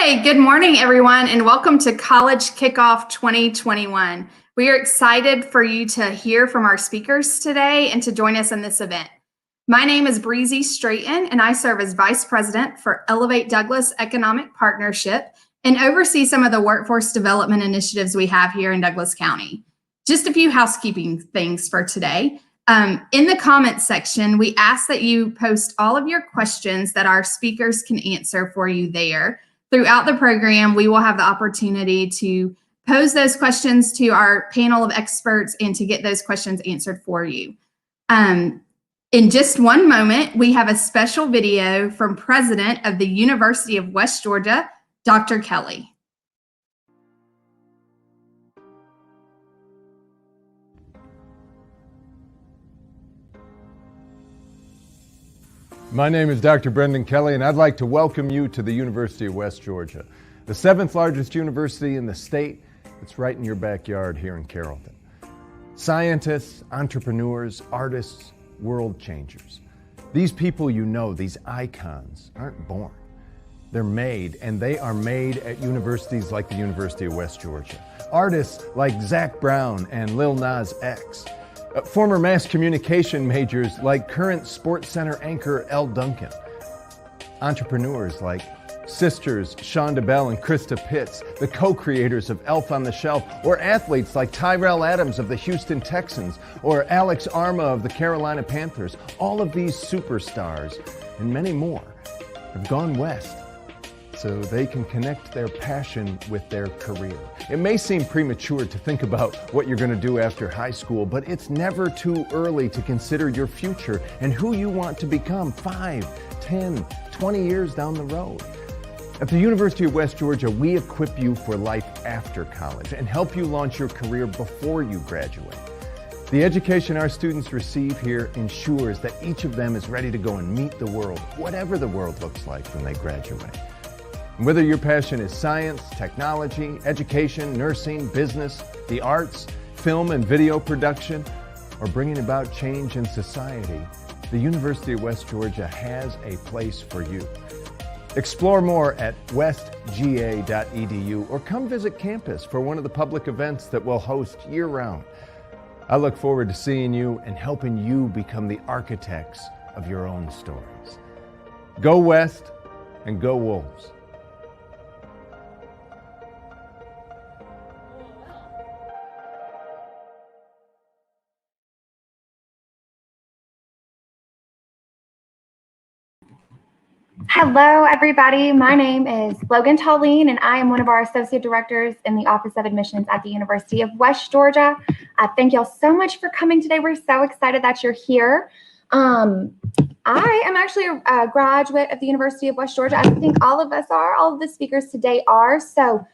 Hi, good morning, everyone, and welcome to College Kickoff 2021. We are excited for you to hear from our speakers today and to join us in this event. My name is Breezy Straighten, and I serve as Vice President for Elevate Douglas Economic Partnership and oversee some of the workforce development initiatives we have here in Douglas County. Just a few housekeeping things for today. In the comments section, we ask that you post all of your questions that our speakers can answer for you there. Throughout the program, we will have the opportunity to pose those questions to our panel of experts and to get those questions answered for you. In just one moment, we have a special video from President of the University of West Georgia, Dr. Kelly. My name is Dr. Brendan Kelly, and I'd like to welcome you to the University of West Georgia, the 7th largest university in the state. It's right in your backyard here in Carrollton. Scientists, entrepreneurs, artists, world changers. These people you know, these icons, aren't born. They're made, and they are made at universities like the University of West Georgia. Artists like Zach Brown and Lil Nas X. Former mass communication majors like current SportsCenter anchor Elle Duncan. Entrepreneurs like sisters Shonda Bell and Krista Pitts, the co-creators of Elf on the Shelf, or athletes like Tyrell Adams of the Houston Texans or Alex Arma of the Carolina Panthers. All of these superstars and many more have gone west so they can connect their passion with their career. It may seem premature to think about what you're going to do after high school, but it's never too early to consider your future and who you want to become 5, 10, 20 years down the road. At the University of West Georgia, we equip you for life after college and help you launch your career before you graduate. The education our students receive here ensures that each of them is ready to go and meet the world, whatever the world looks like when they graduate. Whether your passion is science, technology, education, nursing, business, the arts, film and video production, or bringing about change in society, the University of West Georgia has a place for you. Explore more at westga.edu or come visit campus for one of the public events that we'll host year-round. I look forward to seeing you and helping you become the architects of your own stories. Go West and go Wolves. Hello, everybody. My name is Logan Tallene, and I am one of our Associate Directors in the Office of Admissions at the University of West Georgia. Thank y'all so much for coming today. We're so excited that you're here. I am actually a graduate of the University of West Georgia. I think all of us are. All of the speakers today are. So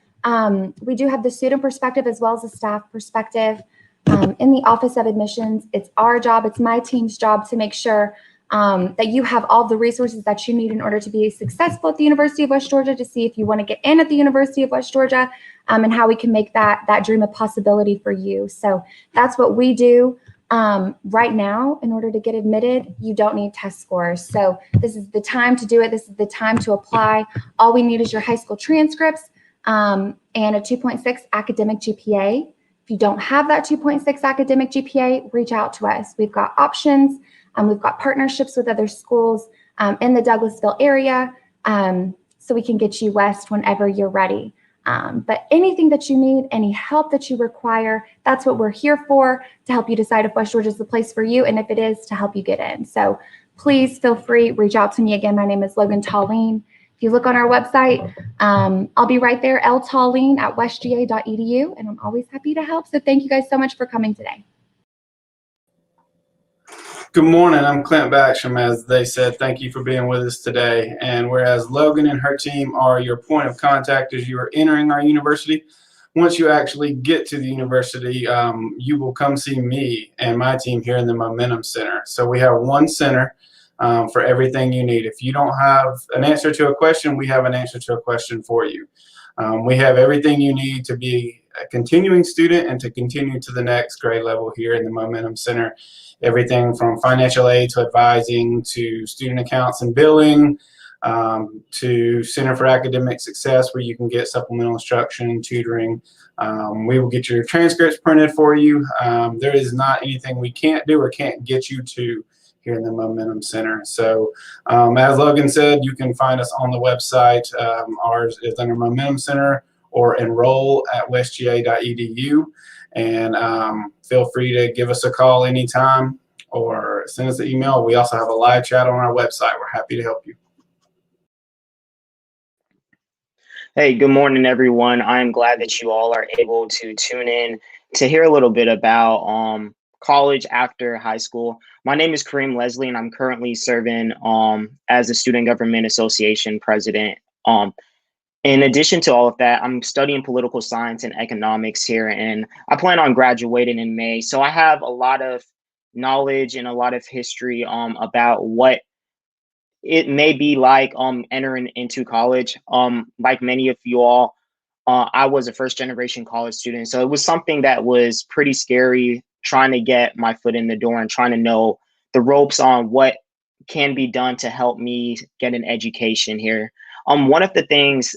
we do have the student perspective as well as the staff perspective. In the Office of Admissions, it's our job, it's my team's job to make sure that you have all the resources that you need in order to be successful at the University of West Georgia, to see if you want to get in at the University of West Georgia, and how we can make that dream a possibility for you. So that's what we do. Right now, in order to get admitted, you don't need test scores. So this is the time to do it. This is the time to apply. All we need is your high school transcripts and a 2.6 academic GPA. If you don't have that 2.6 academic GPA, reach out to us. We've got options. We've got partnerships with other schools in the Douglasville area, so we can get you west whenever you're ready. But anything that you need, any help that you require, that's what we're here for, to help you decide if West Georgia is the place for you, and if it is, to help you get in. So please feel free, reach out to me. Again, my name is Logan Tallene. If you look on our website, I'll be right there, ltallene at westga.edu, and I'm always happy to help. So thank you guys so much for coming today. Good morning, I'm Clint Backstrom. As they said, thank you for being with us today. And whereas Logan and her team are your point of contact as you are entering our university, once you actually get to the university, you will come see me and my team here in the Momentum Center. So we have one center for everything you need. If you don't have an answer to a question, we have an answer to a question for you. We have everything you need to be a continuing student and to continue to the next grade level here in the Momentum Center. Everything from financial aid to advising to student accounts and billing, to Center for Academic Success, where you can get supplemental instruction, tutoring. We will get your transcripts printed for you. There is not anything we can't do or can't get you to here in the Momentum Center. So as Logan said, you can find us on the website. Ours is under Momentum Center, or enroll at westga.edu. And feel free to give us a call anytime or send us an email. We also have a live chat on our website. We're happy to help you. Hey, good morning, everyone. I'm glad that you all are able to tune in to hear a little bit about college after high school. My name is Kareem Leslie, and I'm currently serving as a Student Government Association president. In addition to all of that, I'm studying political science and economics here, and I plan on graduating in May. So I have a lot of knowledge and a lot of history about what it may be like entering into college. Like many of you all, I was a first generation college student, so it was something that was pretty scary, trying to get my foot in the door and trying to know the ropes on what can be done to help me get an education here. One of the things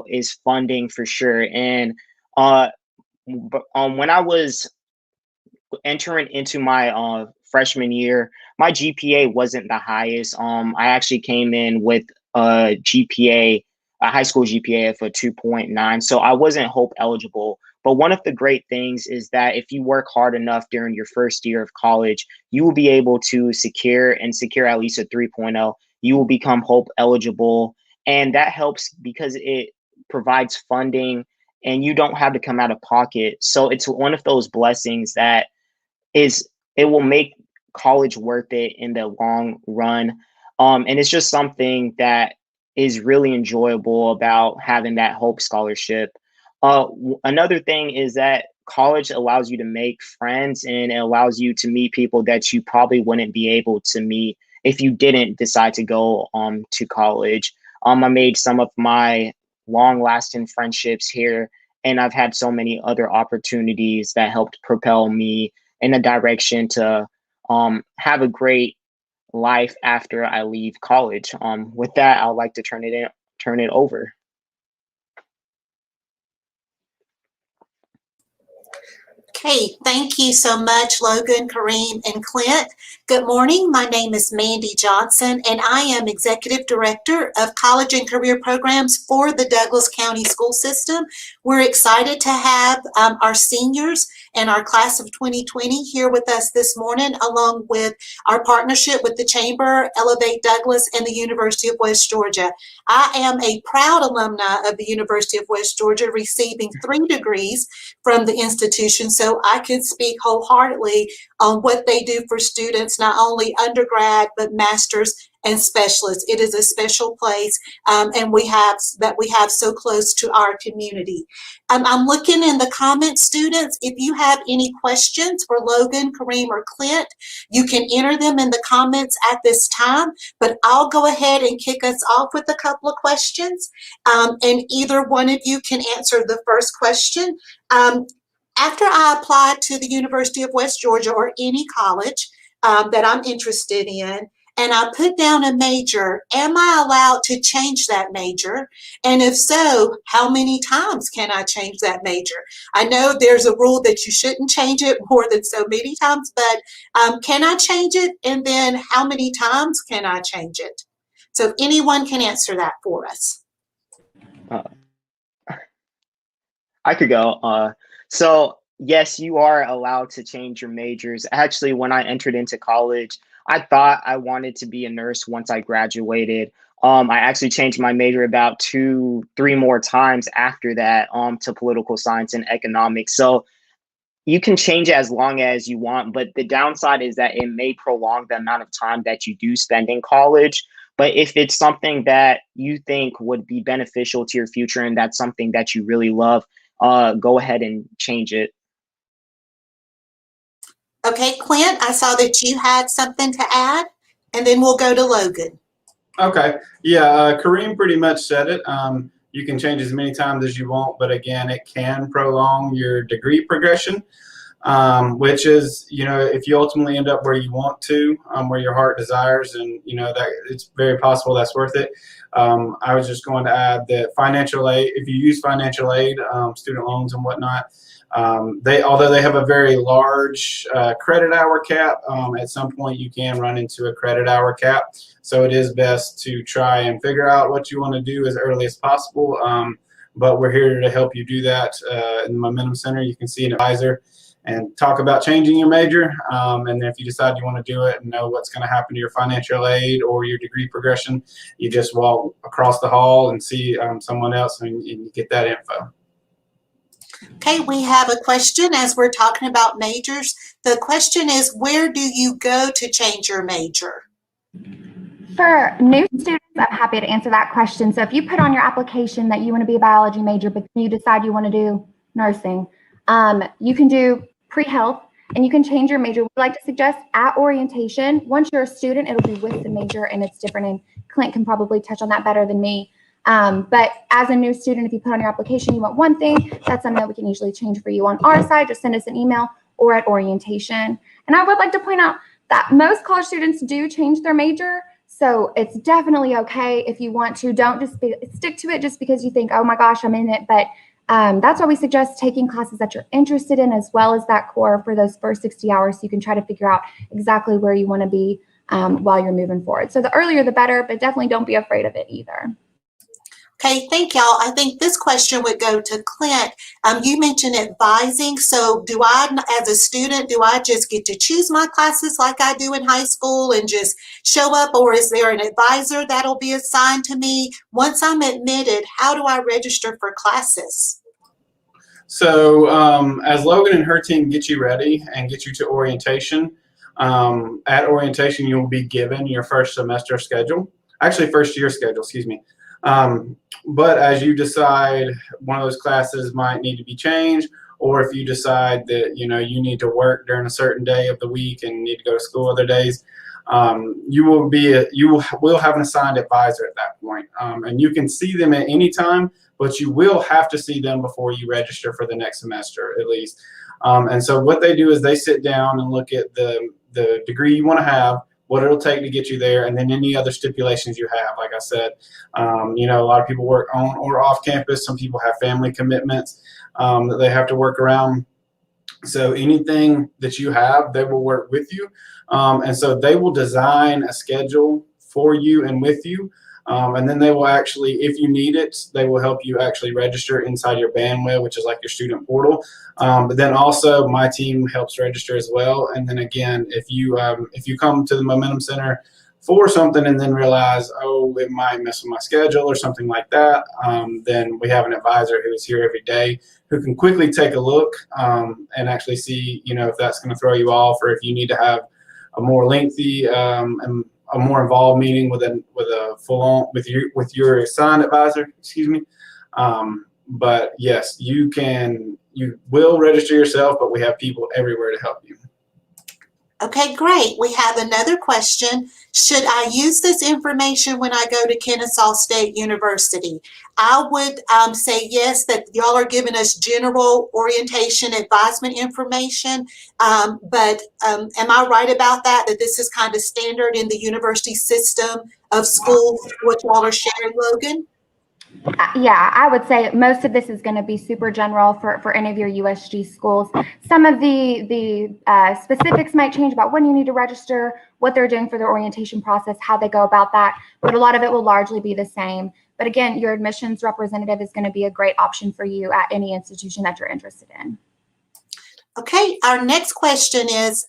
is funding for sure. And when I was entering into my freshman year, my GPA wasn't the highest. I actually came in with a GPA, a high school GPA of a 2.9. So I wasn't Hope eligible. But one of the great things is that if you work hard enough during your first year of college, you will be able to secure at least a 3.0. You will become Hope eligible. And that helps because it provides funding and you don't have to come out of pocket. So it's one of those blessings that it will make college worth it in the long run. And it's just something that is really enjoyable about having that Hope Scholarship. Another thing is that college allows you to make friends, and it allows you to meet people that you probably wouldn't be able to meet if you didn't decide to go to college. I made some of my long-lasting friendships here, and I've had so many other opportunities that helped propel me in a direction to have a great life after I leave college. With that, I'd like to turn it over. Okay, thank you so much, Logan, Kareem, and Clint. Good morning. My name is Mandy Johnson, and I am Executive Director of College and Career Programs for the Douglas County School System. We're excited to have our seniors and our class of 2020 here with us this morning, along with our partnership with the Chamber, Elevate Douglas, and the University of West Georgia. I am a proud alumna of the University of West Georgia, receiving 3 degrees from the institution, so I can speak wholeheartedly on what they do for students, not only undergrad, but masters and specialists. It is a special place, and we have so close to our community. I'm looking in the comments, students. If you have any questions for Logan, Kareem, or Clint, you can enter them in the comments at this time, but I'll go ahead and kick us off with a couple of questions, and either one of you can answer the first question. After I applied to the University of West Georgia or any college that I'm interested in, and I put down a major, am I allowed to change that major? And if so, how many times can I change that major? I know there's a rule that you shouldn't change it more than so many times, but can I change it? And then how many times can I change it? So anyone can answer that for us. I could go. So yes, you are allowed to change your majors. Actually, when I entered into college, I thought I wanted to be a nurse once I graduated. I actually changed my major about 2-3 more times after that to political science and economics. So you can change it as long as you want, but the downside is that it may prolong the amount of time that you do spend in college. But if it's something that you think would be beneficial to your future and that's something that you really love, go ahead and change it. Okay, Clint, I saw that you had something to add, and then we'll go to Logan. Okay. Yeah, Kareem pretty much said it. You can change as many times as you want, but again, it can prolong your degree progression. which is, if you ultimately end up where you want to, where your heart desires, and that it's very possible that's worth it. I was just going to add that financial aid, if you use financial aid, student loans and whatnot, although they have a very large credit hour cap, at some point you can run into a credit hour cap. So it is best to try and figure out what you want to do as early as possible. But we're here to help you do that in the Momentum Center. You can see an advisor and talk about changing your major. And then if you decide you want to do it and know what's going to happen to your financial aid or your degree progression, you just walk across the hall and see someone else and you get that info. Okay, we have a question as we're talking about majors. The question is, where do you go to change your major? For new students, I'm happy to answer that question. So if you put on your application that you want to be a biology major, but you decide you want to do nursing, you can do pre-health and you can change your major. We like to suggest at orientation. Once you're a student, it'll be with the major and it's different. And Clint can probably touch on that better than me. But as a new student, if you put on your application, you want one thing, that's something that we can usually change for you on our side. Just send us an email or at orientation. And I would like to point out that most college students do change their major. So it's definitely okay if you want to. Don't just stick to it just because you think, oh my gosh, I'm in it. But that's why we suggest taking classes that you're interested in as well as that core for those first 60 hours so you can try to figure out exactly where you want to be while you're moving forward. So the earlier the better, but definitely don't be afraid of it either. Okay, thank y'all. I think this question would go to Clint. You mentioned advising. So do I, as a student, do I just get to choose my classes like I do in high school and just show up, or is there an advisor that'll be assigned to me? Once I'm admitted, how do I register for classes? So as Logan and her team get you ready and get you to orientation, at orientation you'll be given your first semester schedule, actually first year schedule, excuse me. But as you decide one of those classes might need to be changed, or if you decide that you need to work during a certain day of the week and need to go to school other days, you will have an assigned advisor at that point, and you can see them at any time, but you will have to see them before you register for the next semester at least. And so what they do is they sit down and look at the degree you want to have, what it'll take to get you there, and then any other stipulations you have. Like I said, a lot of people work on or off campus. Some people have family commitments that they have to work around. So anything that you have, they will work with you. And so they will design a schedule for you and with you. And then they will actually, if you need it, they will help you actually register inside your bandwidth, which is like your student portal. But then also my team helps register as well. And then again, if you come to the Momentum Center for something and then realize, oh, it might mess with my schedule or something like that, then we have an advisor who is here every day who can quickly take a look and actually see, if that's going to throw you off, or if you need to have a more lengthy and a more involved meeting with a full on with your assigned advisor, excuse me. But yes, you will register yourself, but we have people everywhere to help you. Okay, great. We have another question. Should I use this information when I go to Kennesaw State University? I would say yes, that y'all are giving us general orientation advisement information. But am I right about that this is kind of standard in the university system of schools, what y'all are sharing, Logan? Yeah, I would say most of this is going to be super general for any of your USG schools. Some of the specifics might change about when you need to register, what they're doing for their orientation process, how they go about that, but a lot of it will largely be the same. But again, your admissions representative is going to be a great option for you at any institution that you're interested in. Okay, our next question is,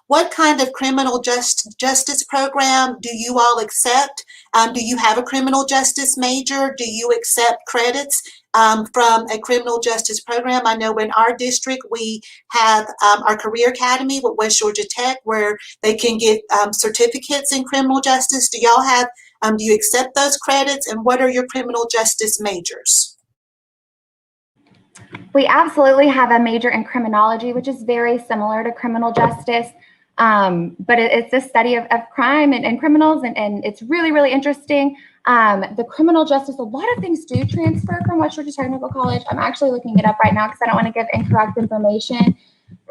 what kind of criminal justice program do you all accept? Do you have a criminal justice major? Do you accept credits from a criminal justice program? I know in our district, we have our Career Academy with West Georgia Tech, where they can get certificates in criminal justice. Do y'all have, do you accept those credits? And what are your criminal justice majors? We absolutely have a major in criminology, which is very similar to criminal justice, but it's a study of crime and criminals, and it's really, really interesting. The criminal justice, a lot of things do transfer from West Georgia Technical College. I'm actually looking it up right now because I don't want to give incorrect information.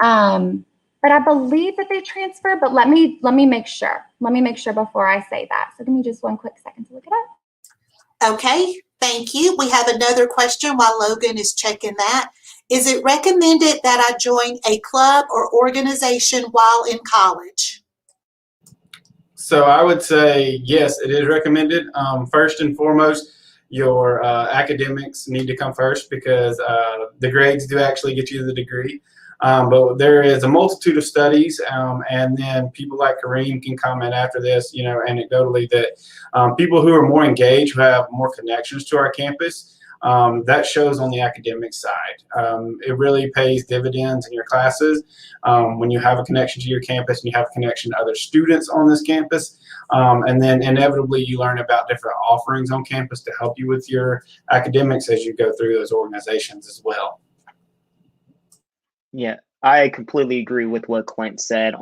But I believe that they transfer, but let me make sure. Let me make sure before I say that. So give me just one quick second to look it up. Okay, thank you. We have another question while Logan is checking that. Is it recommended that I join a club or organization while in college? So I would say yes, it is recommended. First and foremost, your academics need to come first because the grades do actually get you the degree. But there is a multitude of studies, and then people like Kareem can comment after this, anecdotally that people who are more engaged, who have more connections to our campus, that shows on the academic side. It really pays dividends in your classes when you have a connection to your campus and you have a connection to other students on this campus. And then inevitably you learn about different offerings on campus to help you with your academics as you go through those organizations as well. Yeah, I completely agree with what Clint said.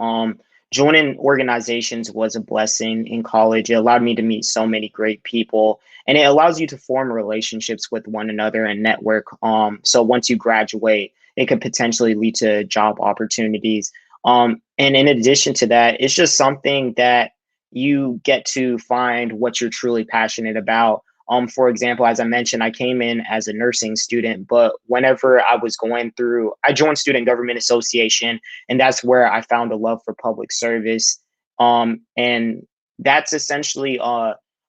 Joining organizations was a blessing in college. It allowed me to meet so many great people, and it allows you to form relationships with one another and network. So once you graduate, it could potentially lead to job opportunities. And in addition to that, it's just something that you get to find what you're truly passionate about. For example, as I mentioned, I came in as a nursing student, but whenever I was going through, I joined Student Government Association, and that's where I found a love for public service. And that's essentially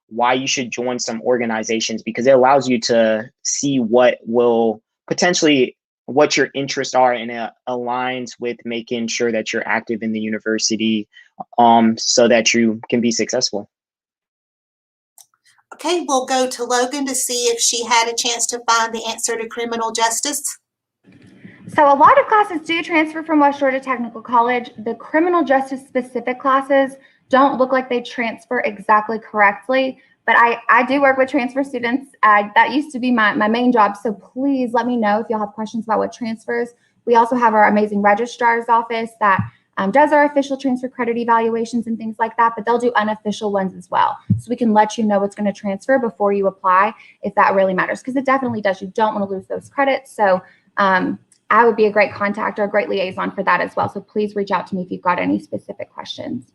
why you should join some organizations, because it allows you to see what will potentially, what your interests are, and it aligns with making sure that you're active in the university so that you can be successful. Okay, we'll go to Logan to see if she had a chance to find the answer to criminal justice. So a lot of classes do transfer from West Georgia Technical College. The criminal justice specific classes don't look like they transfer exactly correctly, but I do work with transfer students. That used to be my main job, so please let me know if y'all have questions about what transfers. We also have our amazing registrar's office that does our official transfer credit evaluations and things like that, but they'll do unofficial ones as well. So we can let you know what's going to transfer before you apply, if that really matters, because it definitely does. You don't want to lose those credits. So I would be a great contact or a great liaison for that as well. So please reach out to me if you've got any specific questions.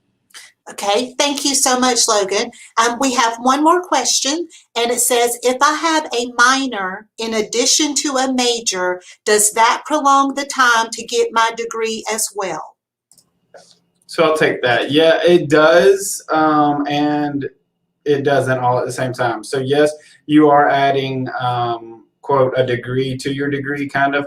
Okay, thank you so much, Logan. We have one more question, and it says, if I have a minor in addition to a major, does that prolong the time to get my degree as well? So I'll take that. Yeah, it does, and it doesn't all at the same time. So yes, you are adding, quote, a degree to your degree, kind of.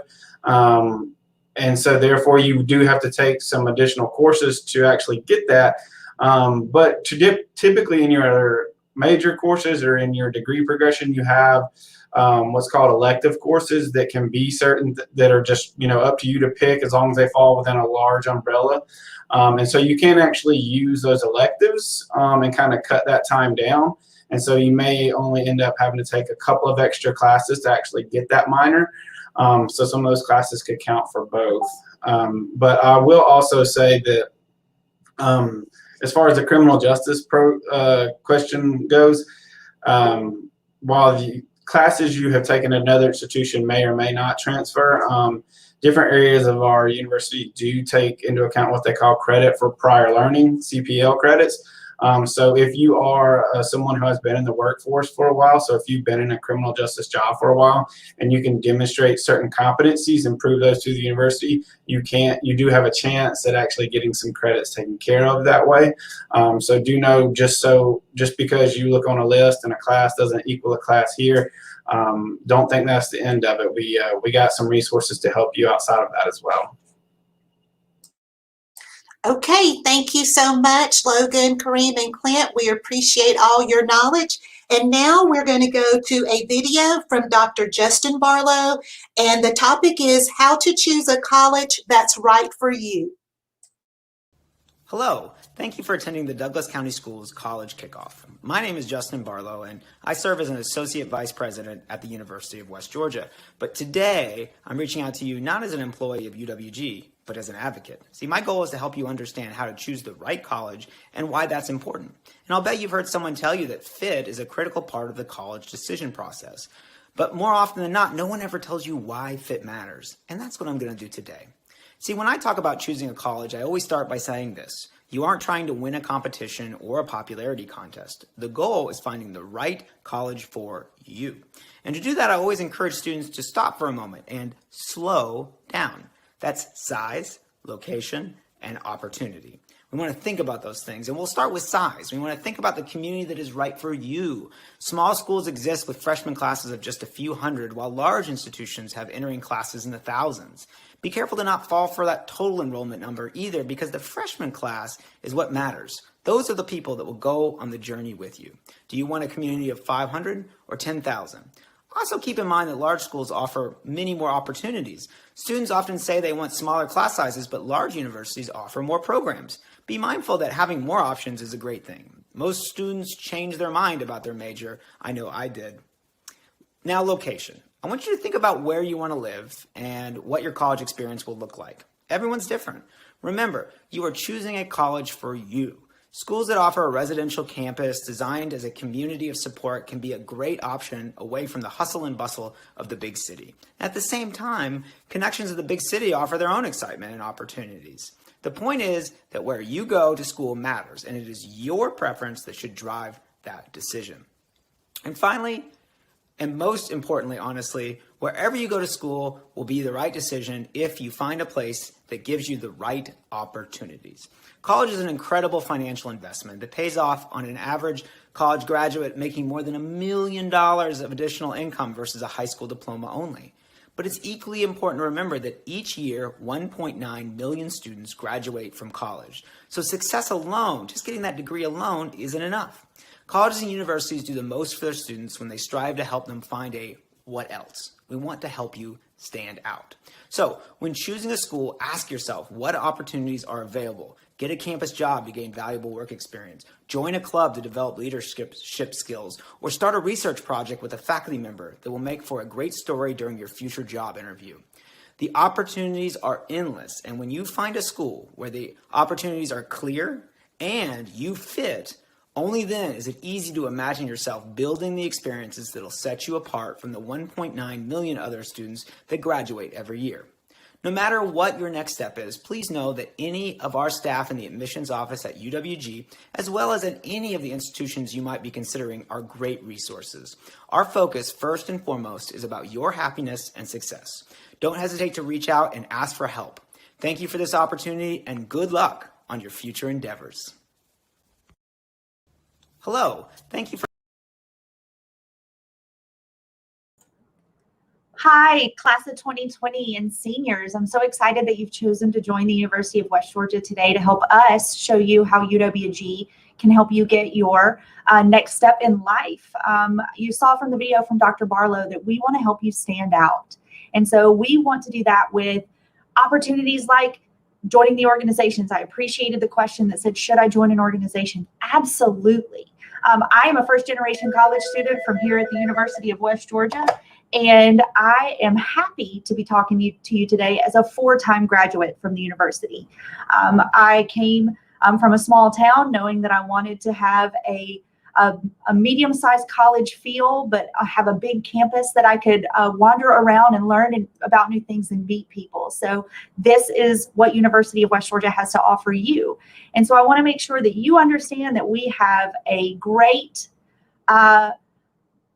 And so therefore you do have to take some additional courses to actually get that. But typically in your major courses or in your degree progression, you have what's called elective courses that can be certain that are just, up to you to pick as long as they fall within a large umbrella. And so you can actually use those electives and kind of cut that time down. And so you may only end up having to take a couple of extra classes to actually get that minor. So some of those classes could count for both. But I will also say that as far as the criminal justice question goes, while the classes you have taken at another institution may or may not transfer, different areas of our university do take into account what they call credit for prior learning, CPL credits. So if you are someone who has been in the workforce for a while, so if you've been in a criminal justice job for a while and you can demonstrate certain competencies and prove those to the university, you do have a chance at actually getting some credits taken care of that way. So do know, just because you look on a list and a class doesn't equal a class here, don't think that's the end of it. We got some resources to help you outside of that as well. Okay, thank you so much, Logan, Kareem, and Clint. We appreciate all your knowledge. And now we're going to go to a video from Dr. Justin Barlow, and the topic is how to choose a college that's right for you. Hello, thank you for attending the Douglas County Schools College Kickoff. My name is Justin Barlow, and I serve as an Associate Vice President at the University of West Georgia. But today, I'm reaching out to you not as an employee of UWG, but as an advocate. See, my goal is to help you understand how to choose the right college and why that's important. And I'll bet you've heard someone tell you that fit is a critical part of the college decision process. But more often than not, no one ever tells you why fit matters. And that's what I'm going to do today. See, when I talk about choosing a college, I always start by saying this. You aren't trying to win a competition or a popularity contest. The goal is finding the right college for you. And to do that, I always encourage students to stop for a moment and slow down. That's size, location, and opportunity. We want to think about those things, and we'll start with size. We want to think about the community that is right for you. Small schools exist with freshman classes of just a few hundred, while large institutions have entering classes in the thousands. Be careful to not fall for that total enrollment number either, because the freshman class is what matters. Those are the people that will go on the journey with you. Do you want a community of 500 or 10,000? Also keep in mind that large schools offer many more opportunities. Students often say they want smaller class sizes, but large universities offer more programs. Be mindful that having more options is a great thing. Most students change their mind about their major. I know I did. Now, location. I want you to think about where you want to live and what your college experience will look like. Everyone's different. Remember, you are choosing a college for you. Schools that offer a residential campus designed as a community of support can be a great option away from the hustle and bustle of the big city. At the same time, connections to the big city offer their own excitement and opportunities. The point is that where you go to school matters, and it is your preference that should drive that decision. And finally, and most importantly, honestly, wherever you go to school will be the right decision if you find a place that gives you the right opportunities. College is an incredible financial investment that pays off on an average college graduate making more than $1 million of additional income versus a high school diploma only. But it's equally important to remember that each year, 1.9 million students graduate from college. So success alone, just getting that degree alone, isn't enough. Colleges and universities do the most for their students when they strive to help them find a what else. We want to help you stand out. So when choosing a school, ask yourself what opportunities are available. Get a campus job to gain valuable work experience. Join a club to develop leadership skills, or start a research project with a faculty member that will make for a great story during your future job interview. The opportunities are endless, and when you find a school where the opportunities are clear and you fit, only then is it easy to imagine yourself building the experiences that'll set you apart from the 1.9 million other students that graduate every year. No matter what your next step is, please know that any of our staff in the admissions office at UWG, as well as at any of the institutions you might be considering, are great resources. Our focus, first and foremost, is about your happiness and success. Don't hesitate to reach out and ask for help. Thank you for this opportunity, and good luck on your future endeavors. Hello, thank you for Hi, class of 2020 and seniors. I'm so excited that you've chosen to join the University of West Georgia today to help us show you how UWG can help you get your next step in life. You saw from the video from Dr. Barlow that we want to help you stand out. And so we want to do that with opportunities like joining the organizations. I appreciated the question that said, should I join an organization? Absolutely. I am a first-generation college student from here at the University of West Georgia, and I am happy to be talking to you today as a four-time graduate from the university. I came from a small town knowing that I wanted to have a medium-sized college feel, but have a big campus that I could wander around and learn about new things and meet people. So this is what University of West Georgia has to offer you. And so I want to make sure that you understand that we have a great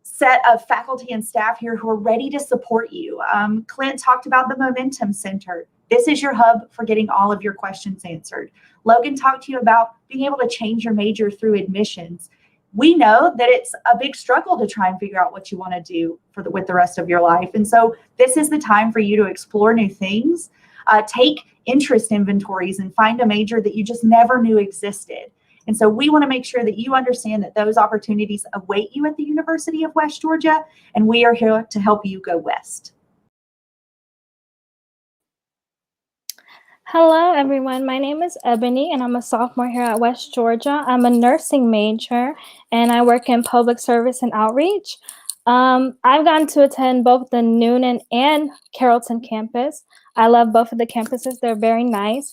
set of faculty and staff here who are ready to support you. Clint talked about the Momentum Center. This is your hub for getting all of your questions answered. Logan talked to you about being able to change your major through admissions. We know that it's a big struggle to try and figure out what you want to do with the rest of your life. And so this is the time for you to explore new things, take interest inventories, and find a major that you just never knew existed. And so we want to make sure that you understand that those opportunities await you at the University of West Georgia, and we are here to help you go west. Hello, everyone. My name is Ebony, and I'm a sophomore here at West Georgia. I'm a nursing major, and I work in public service and outreach. I've gotten to attend both the Noonan and Carrollton campus. I love both of the campuses. They're very nice.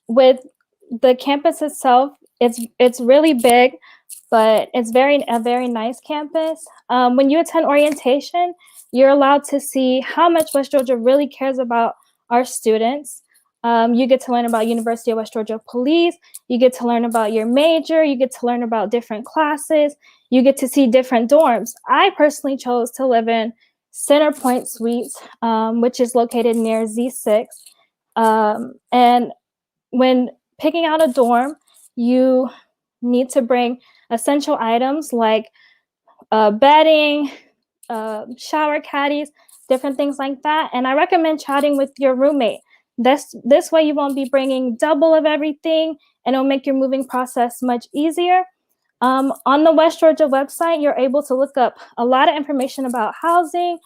With the campus itself, it's really big, but it's a very nice campus. When you attend orientation, you're allowed to see how much West Georgia really cares about our students. You get to learn about University of West Georgia Police. You get to learn about your major. You get to learn about different classes. You get to see different dorms. I personally chose to live in Center Point Suites, which is located near Z6. And when picking out a dorm, you need to bring essential items like bedding, shower caddies, different things like that. And I recommend chatting with your roommate. This way you won't be bringing double of everything, and it'll make your moving process much easier. On the West Georgia website, you're able to look up a lot of information about housing,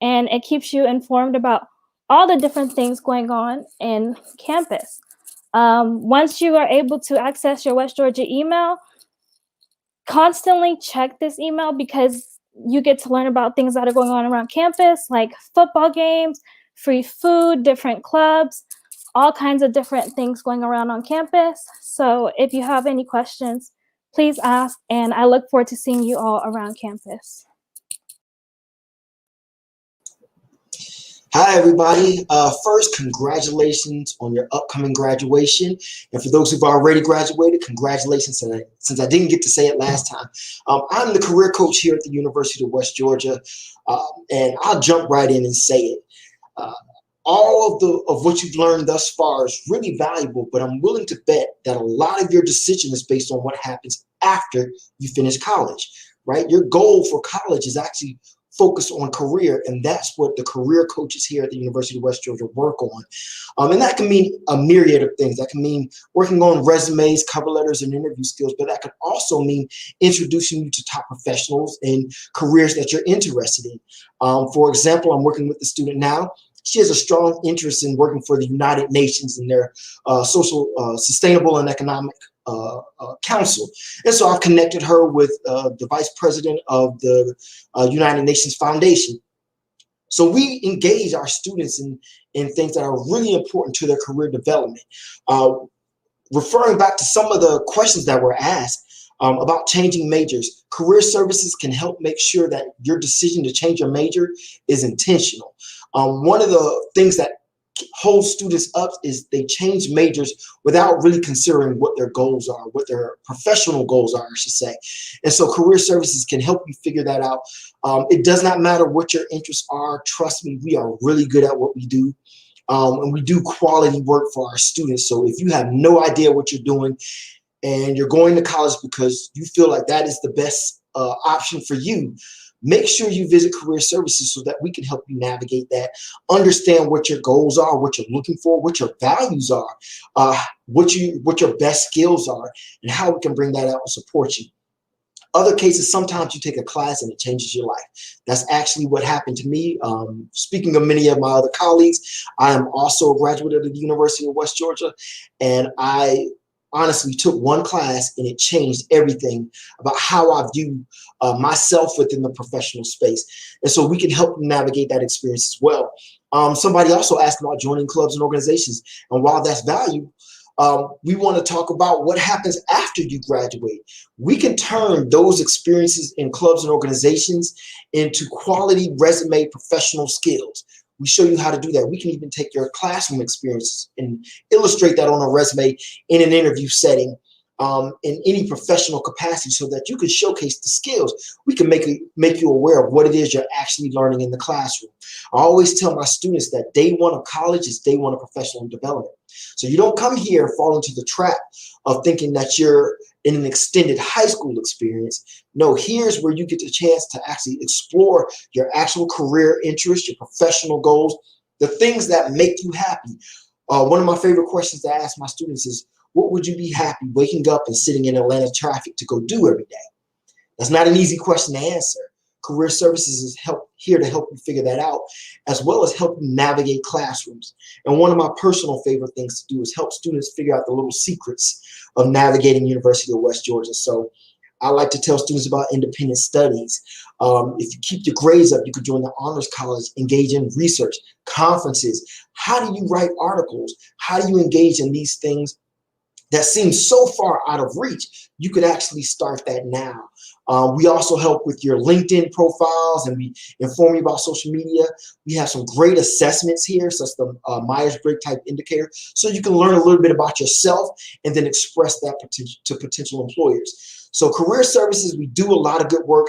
and it keeps you informed about all the different things going on in campus. Once you are able to access your West Georgia email, constantly check this email because you get to learn about things that are going on around campus, like football games, free food, different clubs, all kinds of different things going around on campus. So if you have any questions, please ask, and I look forward to seeing you all around campus. Hi, everybody. First, congratulations on your upcoming graduation. And for those who've already graduated, congratulations, since I didn't get to say it last time. I'm the career coach here at the University of West Georgia, and I'll jump right in and say it. All of what you've learned thus far is really valuable, but I'm willing to bet that a lot of your decision is based on what happens after you finish college, right? Your goal for college is actually focused on career, and that's what the career coaches here at the University of West Georgia work on. And that can mean a myriad of things. That can mean working on resumes, cover letters, and interview skills, but that could also mean introducing you to top professionals in careers that you're interested in. For example, I'm working with the student now. She has a strong interest in working for the United Nations in their social, sustainable and economic council. And so I've connected her with the vice president of the United Nations Foundation. So we engage our students in things that are really important to their career development. Referring back to some of the questions that were asked about changing majors, career services can help make sure that your decision to change your major is intentional. One of the things that holds students up is they change majors without really considering what their goals are, what their professional goals are, I should say. And so career services can help you figure that out. It does not matter what your interests are. Trust me, we are really good at what we do. And we do quality work for our students. So if you have no idea what you're doing and you're going to college because you feel like that is the best option for you, make sure you visit career services so that we can help you navigate that, understand what your goals are, what you're looking for, what your values are, what your best skills are, and how we can bring that out and support you. Other cases, sometimes you take a class and it changes your life. That's actually what happened to me. Speaking of many of my other colleagues, I am also a graduate of the University of West Georgia, and I honestly took one class and it changed everything about how I view myself within the professional space. And so we can help you navigate that experience as well. Somebody also asked about joining clubs and organizations. And while that's valuable, we want to talk about what happens after you graduate. We can turn those experiences in clubs and organizations into quality resume professional skills. We show you how to do that. We can even take your classroom experiences and illustrate that on a resume in an interview setting, in any professional capacity, so that you can showcase the skills. We can make you aware of what it is you're actually learning in the classroom. I always tell my students that day one of college is day one of professional development. So you don't come here and fall into the trap of thinking that you're in an extended high school experience. No, here's where you get the chance to actually explore your actual career interests, your professional goals, the things that make you happy. One of my favorite questions to ask my students is, what would you be happy waking up and sitting in Atlanta traffic to go do every day? That's not an easy question to answer. Career Services is here to help you figure that out, as well as help you navigate classrooms. And one of my personal favorite things to do is help students figure out the little secrets of navigating University of West Georgia. So I like to tell students about independent studies. If you keep your grades up, you could join the Honors College, engage in research, conferences. How do you write articles? How do you engage in these things that seems so far out of reach, you could actually start that now. We also help with your LinkedIn profiles, and we inform you about social media. We have some great assessments here, such as the Myers-Briggs type indicator, so you can learn a little bit about yourself and then express that to potential employers. So career services, we do a lot of good work.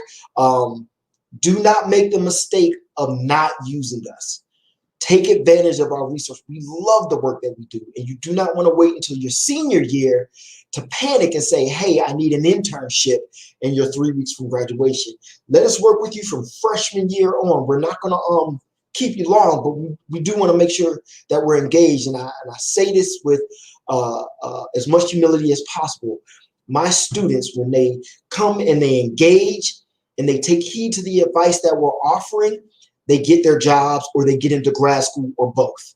Do not make the mistake of not using us. Take advantage of our resource. We love the work that we do, and you do not want to wait until your senior year to panic and say, hey, I need an internship in your 3 weeks from graduation. Let us work with you from freshman year on. We're not going to keep you long, but we do want to make sure that we're engaged. And I say this with as much humility as possible. My students, when they come and they engage and they take heed to the advice that we're offering, they get their jobs or they get into grad school or both.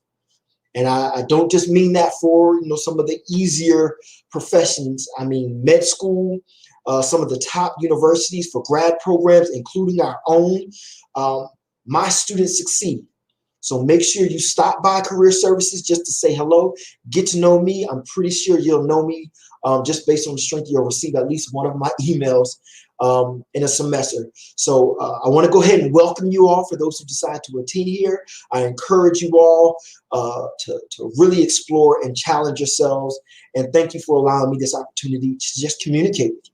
And I don't just mean that for some of the easier professions. I mean med school, some of the top universities for grad programs, including our own. My students succeed. So make sure you stop by Career Services just to say hello, get to know me. I'm pretty sure you'll know me just based on the strength you'll receive at least one of my emails in a semester. So I want to go ahead and welcome you all for those who decide to attend here. I encourage you all to really explore and challenge yourselves. And thank you for allowing me this opportunity to just communicate with you.